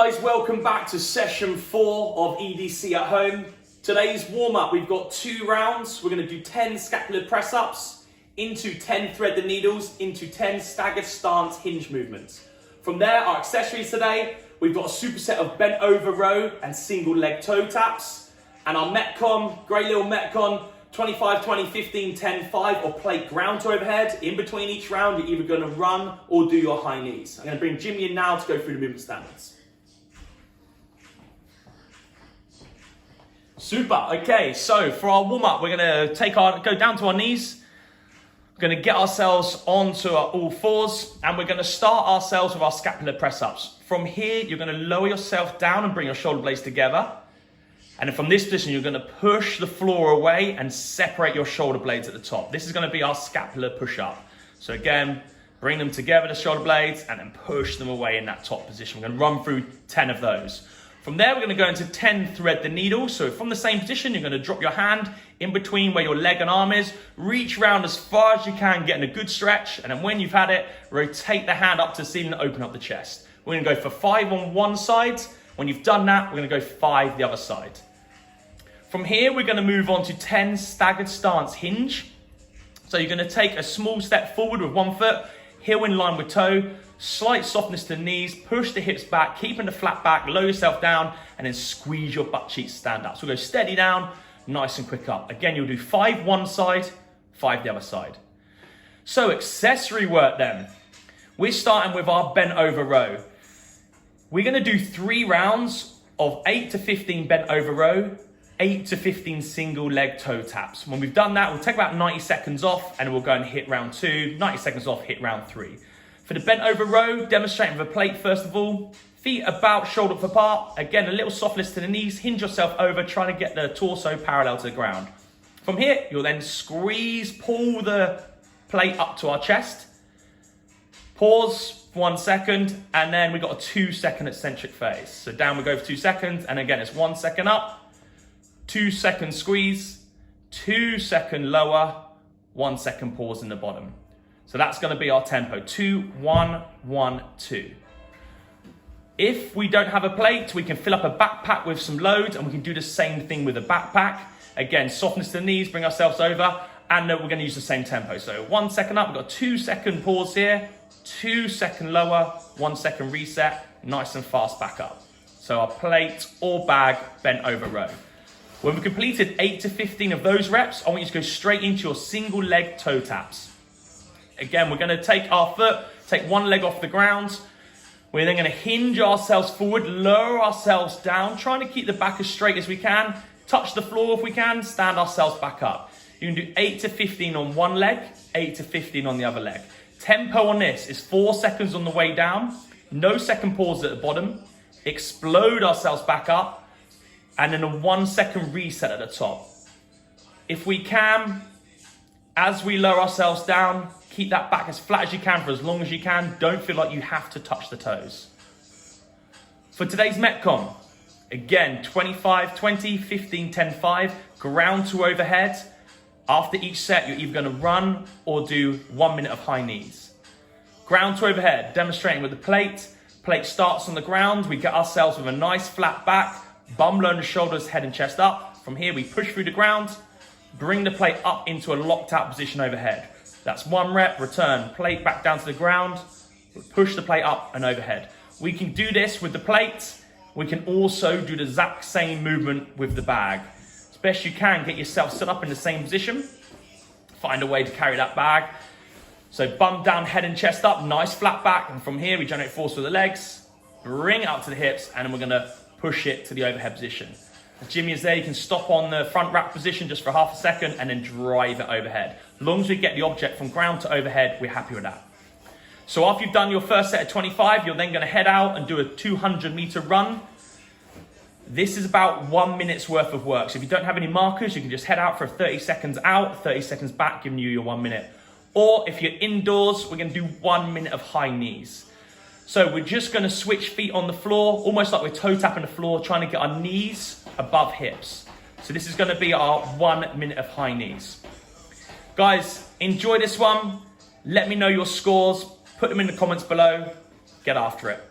guys, welcome back to session 4 of EDC at home. Today's warm-up, we've got 2 rounds. We're going to do 10 scapular press-ups into 10 thread the needles into 10 staggered stance hinge movements. From there, our accessories today, we've got a superset of bent over row and single leg toe taps. And our Metcon, great little Metcon, 25, 20, 15, 10, 5 or plate ground to overhead. In between each round, you're either going to run or do your high knees. I'm going to bring Jimmy in now to go through the movement standards. Super. Okay, so for our warm-up, we're going to go down to our knees. We're going to get ourselves onto our all fours, and we're going to start ourselves with our scapular press-ups. From here, you're going to lower yourself down and bring your shoulder blades together. And then from this position, you're going to push the floor away and separate your shoulder blades at the top. This is going to be our scapular push-up. So again, bring them together, the shoulder blades, and then push them away in that top position. We're going to run through 10 of those. From there, we're going to go into 10 thread the needle. So from the same position, you're going to drop your hand in between where your leg and arm is. Reach round as far as you can, getting a good stretch. And then when you've had it, rotate the hand up to the ceiling and open up the chest. We're going to go for 5 on one side. When you've done that, we're going to go 5 the other side. From here, we're going to move on to 10 staggered stance hinge. So you're going to take a small step forward with one foot, heel in line with toe, slight softness to the knees, push the hips back, keeping the flat back, lower yourself down, and then squeeze your butt cheeks, stand up. So we'll go steady down, nice and quick up. Again, you'll do 5 one side, 5 the other side. So accessory work then. We're starting with our bent over row. We're going to do 3 rounds of 8 to 15 bent over row, 8 to 15 single leg toe taps. When we've done that, we'll take about 90 seconds off and we'll go and hit round 2, 90 seconds off, hit round 3. For the bent over row, demonstrating with a plate first of all, feet about shoulder width apart. Again, a little softness to the knees, hinge yourself over, trying to get the torso parallel to the ground. From here, you'll then squeeze, pull the plate up to our chest. Pause for 1 second, and then we've got a 2-second eccentric phase. So down we go for 2 seconds, and again, it's 1 second up, 2 second squeeze, 2 second lower, 1 second pause in the bottom. So that's going to be our tempo, 2, 1, 1, 2. If we don't have a plate, we can fill up a backpack with some load, and we can do the same thing with a backpack. Again, softness to the knees, bring ourselves over, and we're going to use the same tempo. So 1 second up, we've got a 2 second pause here, 2 second lower, 1 second reset, nice and fast back up. So our plate or bag bent over row. When we've completed 8 to 15 of those reps, I want you to go straight into your single leg toe taps. Again, we're going to take our foot, take one leg off the ground. We're then going to hinge ourselves forward, lower ourselves down, trying to keep the back as straight as we can. Touch the floor if we can, stand ourselves back up. You can do 8 to 15 on one leg, 8 to 15 on the other leg. Tempo on this is 4 seconds on the way down, no second pause at the bottom, explode ourselves back up, and then a 1 second reset at the top. If we can, as we lower ourselves down, keep that back as flat as you can for as long as you can. Don't feel like you have to touch the toes. For today's Metcon, again, 25, 20, 15, 10, 5, ground to overhead. After each set, you're either going to run or do 1 minute of high knees. Ground to overhead, demonstrating with the plate. Plate starts on the ground. We get ourselves with a nice flat back, bum low on the shoulders, head and chest up. From here, we push through the ground, bring the plate up into a locked out position overhead. That's 1 rep, return, plate back down to the ground, push the plate up and overhead. We can do this with the plate. We can also do the exact same movement with the bag. As best you can, get yourself set up in the same position. Find a way to carry that bag. So bum down, head and chest up, nice flat back. And from here, we generate force with the legs, bring it up to the hips, and then we're gonna push it to the overhead position. As Jimmy is there, you can stop on the front rack position just for half a second and then drive it overhead. As long as we get the object from ground to overhead, we're happy with that. So after you've done your first set of 25, you're then going to head out and do a 200-meter run. This is about 1 minute's worth of work. So if you don't have any markers, you can just head out for 30 seconds out, 30 seconds back, giving you your 1 minute. Or if you're indoors, we're going to do 1 minute of high knees. So we're just going to switch feet on the floor, almost like we're toe tapping the floor, trying to get our knees above hips. So this is going to be our 1 minute of high knees. Guys, enjoy this one. Let me know your scores. Put them in the comments below. Get after it.